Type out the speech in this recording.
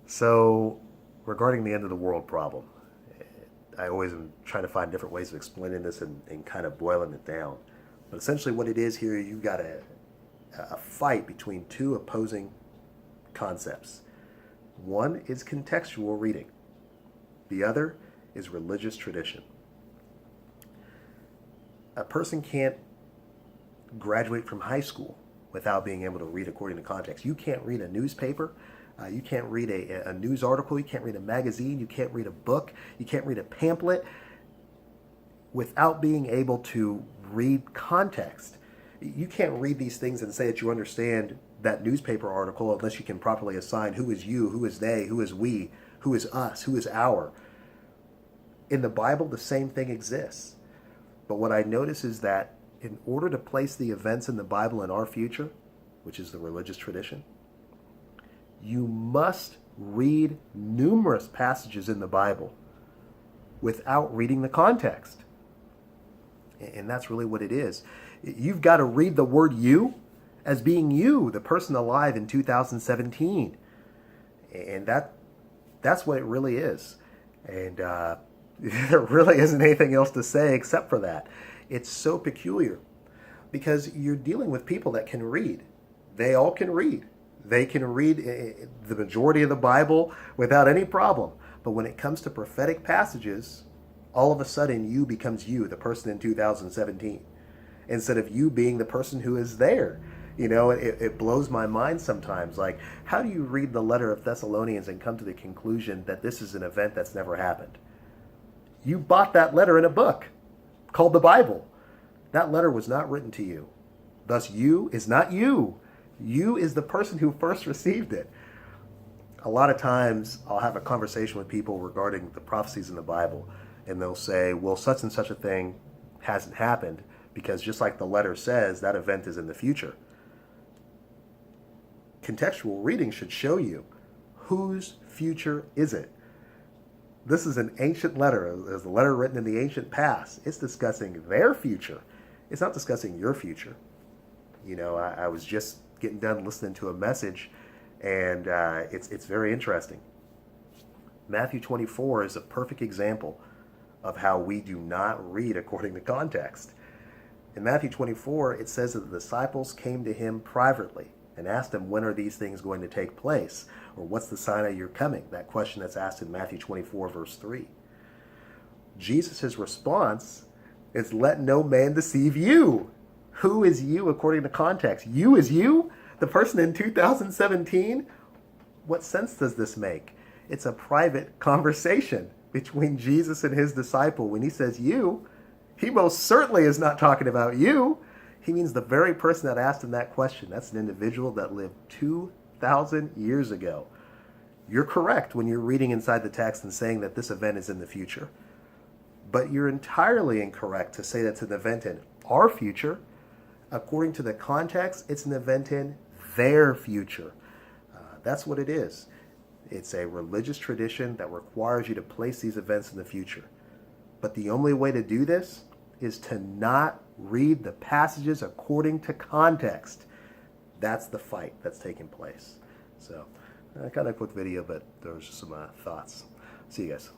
So, regarding the end of the world problem, I always am trying to find different ways of explaining this and kind of boiling it down. But essentially, what it is here, you've got a fight between two opposing concepts. One is contextual reading, the other is religious tradition. A person can't graduate from high school without being able to read according to context. You can't read a newspaper. You can't read a news article. You can't read a magazine. You can't read a book. You can't read a pamphlet without being able to read context. You can't read these things and say that you understand that newspaper article unless you can properly assign who is you, who is they, who is we, who is us, who is our. In the Bible, the same thing exists. But what I notice is that in order to place the events in the Bible in our future, which is the religious tradition, you must read numerous passages in the Bible without reading the context. And that's really what it is. You've got to read the word you as being you, the person alive in 2017. And that's what it really is. And there really isn't anything else to say except for that. It's so peculiar because you're dealing with people that can read. They all can read. They can read the majority of the Bible without any problem. But when it comes to prophetic passages, all of a sudden you becomes you, the person in 2017, instead of you being the person who is there. You know, it blows my mind sometimes. Like, how do you read the letter of Thessalonians and come to the conclusion that this is an event that's never happened? You bought that letter in a book called the Bible. That letter was not written to you. Thus, you is not you. You is the person who first received it. A lot of times I'll have a conversation with people regarding the prophecies in the Bible, and they'll say, well, such and such a thing hasn't happened because just like the letter says, that event is in the future. Contextual reading should show you whose future is it. This is an ancient letter, as a letter written in the ancient past. It's discussing their future. It's not discussing your future. You know, I was just getting done listening to a message, and it's very interesting. Matthew 24 is a perfect example of how we do not read according to context. In Matthew 24, it says that the disciples came to him privately and asked him, when are these things going to take place? Or what's the sign of your coming? That question that's asked in Matthew 24, verse 3. Jesus' response is, let no man deceive you. Who is you according to context? You is you? The person in 2017? What sense does this make? It's a private conversation between Jesus and his disciple. When he says you, he most certainly is not talking about you. He means the very person that asked him that question. That's an individual that lived 2,000 years ago. You're correct when you're reading inside the text and saying that this event is in the future. But you're entirely incorrect to say that's an event in our future. According to the context, it's an event in their future. That's what it is. It's a religious tradition that requires you to place these events in the future. But the only way to do this is to not read the passages according to context. That's the fight that's taking place. So, kind of a quick video, but there was just some thoughts. See you guys.